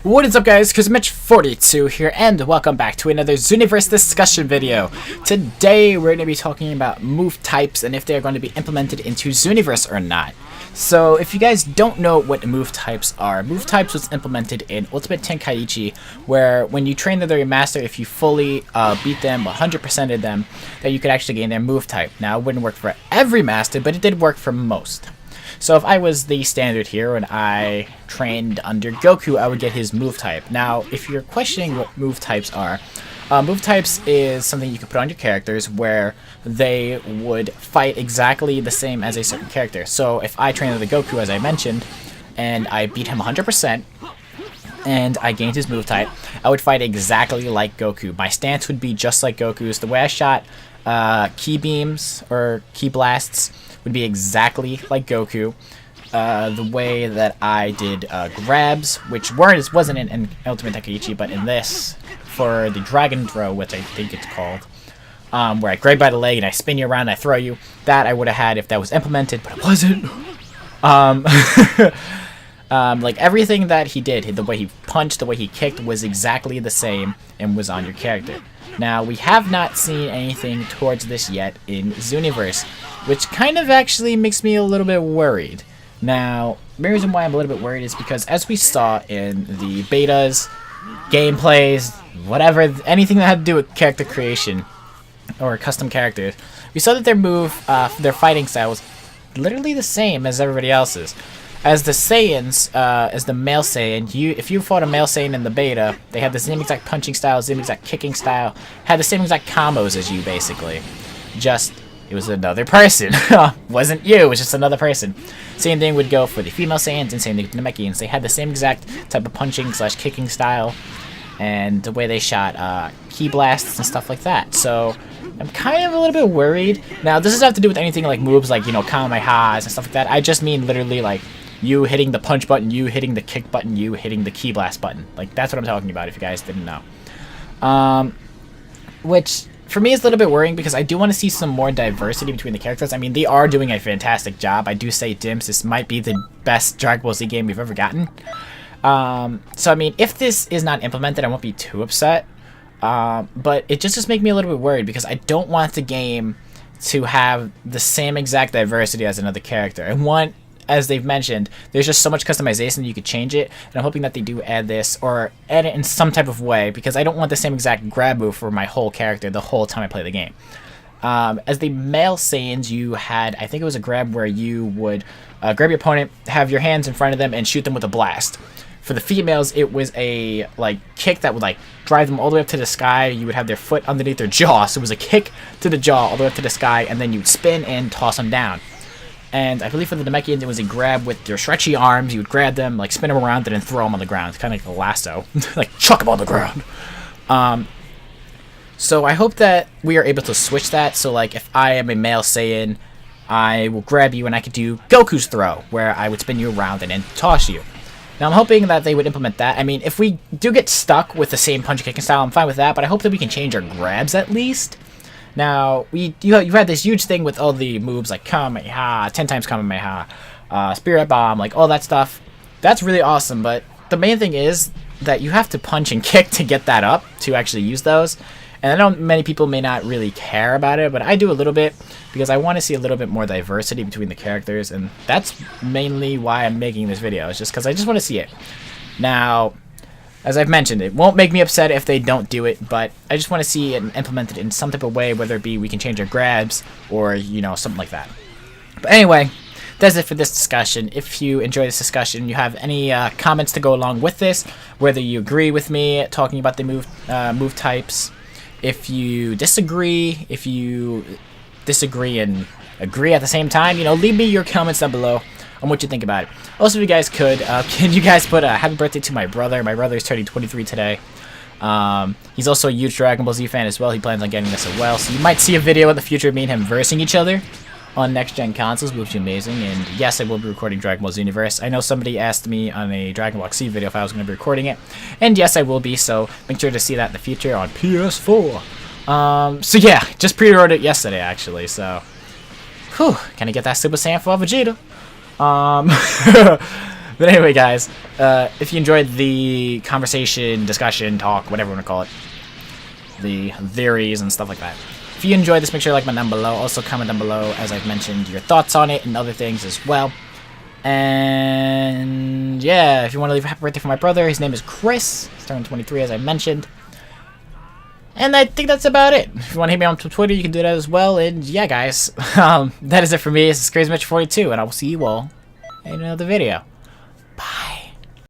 What is up, guys? Mitch42 here, and welcome back to another Xenoverse discussion video. Today we're going to be talking about move types and if they are going to be implemented into Xenoverse or not. So if you guys don't know what move types are, move types was implemented in Ultimate Tenkaichi, where when you train the master, if you fully beat them, 100%ed them, that you could actually gain their move type. Now it wouldn't work for every master, but it did work for most. So if I was the standard hero and I trained under Goku, I would get his move type. Now, if you're questioning what move types are, move types is something you can put on your characters where they would fight exactly the same as a certain character. So if I trained under Goku, as I mentioned, and I beat him 100%, and I gained his move type, I would fight exactly like Goku. My stance would be just like Goku's. The way I shot key beams or key blasts would be exactly like Goku. The way that I did grabs, which wasn't in Ultimate Tenkaichi, but in this, for the Dragon Throw, which I think it's called, where I grab by the leg and I spin you around and I throw you, that I would have had if that was implemented, but it wasn't. Like everything that he did, the way he punched, the way he kicked, was exactly the same and was on your character. Now, we have not seen anything towards this yet in Xenoverse, which kind of actually makes me a little bit worried. Now, the reason why I'm a little bit worried is because as we saw in the betas, gameplays, whatever, anything that had to do with character creation or custom characters, we saw that their fighting style was literally the same as everybody else's. As the Saiyans, as the male Saiyan, if you fought a male Saiyan in the beta, they had the same exact punching style, same exact kicking style, had the same exact combos as you, basically. Just, it was another person. Wasn't you, it was just another person. Same thing would go for the female Saiyans and same thing with the Namekians. They had the same exact type of punching / kicking style and the way they shot key blasts and stuff like that. So, I'm kind of a little bit worried. Now, this doesn't have to do with anything like moves like, Kamehamehas and stuff like that. I just mean literally like you hitting the punch button, you hitting the kick button, you hitting the key blast button. Like, that's what I'm talking about if you guys didn't know. Which, for me, is a little bit worrying because I do want to see some more diversity between the characters. I mean, they are doing a fantastic job. I do say, Dims, this might be the best Dragon Ball Z game we've ever gotten. So, I mean, if this is not implemented, I won't be too upset. But it just makes me a little bit worried because I don't want the game to have the same exact diversity as another character. I want, as they've mentioned, there's just so much customization that you could change it, and I'm hoping that they do add this, or add it in some type of way, because I don't want the same exact grab move for my whole character the whole time I play the game. As the male Saiyans, you had, I think it was a grab where you would grab your opponent, have your hands in front of them, and shoot them with a blast. For the females, it was a kick that would drive them all the way up to the sky. You would have their foot underneath their jaw, so it was a kick to the jaw all the way up to the sky, and then you'd spin and toss them down. And I believe for the Namekians, it was a grab with your stretchy arms. You would grab them, spin them around, and then throw them on the ground. It's kind of like a lasso. Chuck them on the ground. So I hope that we are able to switch that. So, if I am a male Saiyan, I will grab you and I could do Goku's throw, where I would spin you around and then toss you. Now, I'm hoping that they would implement that. I mean, if we do get stuck with the same punch kicking style, I'm fine with that, but I hope that we can change our grabs at least. Now, you've had this huge thing with all the moves like Kamehameha, 10 times Kamehameha, Spirit Bomb, all that stuff. That's really awesome, but the main thing is that you have to punch and kick to get that up to actually use those. And I know many people may not really care about it, but I do a little bit because I want to see a little bit more diversity between the characters, and that's mainly why I'm making this video. It's just because I just want to see it. Now, as I've mentioned, it won't make me upset if they don't do it, but I just want to see it implemented in some type of way, whether it be we can change our grabs or, something like that. But anyway, that's it for this discussion. If you enjoy this discussion, you have any comments to go along with this, whether you agree with me talking about the move types, if you disagree and agree at the same time, leave me your comments down below on what you think about it. Also, if you guys could, can you guys put a happy birthday to my brother? My brother is turning 23 today. He's also a huge Dragon Ball Z fan as well. He plans on getting this as well. So you might see a video in the future of me and him versing each other on next-gen consoles, which would be amazing. And yes, I will be recording Dragon Ball Xenoverse. I know somebody asked me on a Dragon Ball Z video if I was going to be recording it. And yes, I will be, so make sure to see that in the future on PS4. So yeah, just pre-ordered it yesterday, actually, so whew, can I get that Super Saiyan 4 Vegeta? But anyway, guys, if you enjoyed the conversation, discussion, talk, whatever you want to call it, the theories and stuff like that. If you enjoyed this, make sure you like button down below. Also, comment down below, as I've mentioned, your thoughts on it and other things as well. And yeah, if you want to leave a happy birthday for my brother, his name is Chris. He's turning 23, as I mentioned. And I think that's about it. If you want to hit me on Twitter, you can do that as well. And yeah, guys, that is it for me. This is CrazyMitch42, and I will see you all in another video. Bye.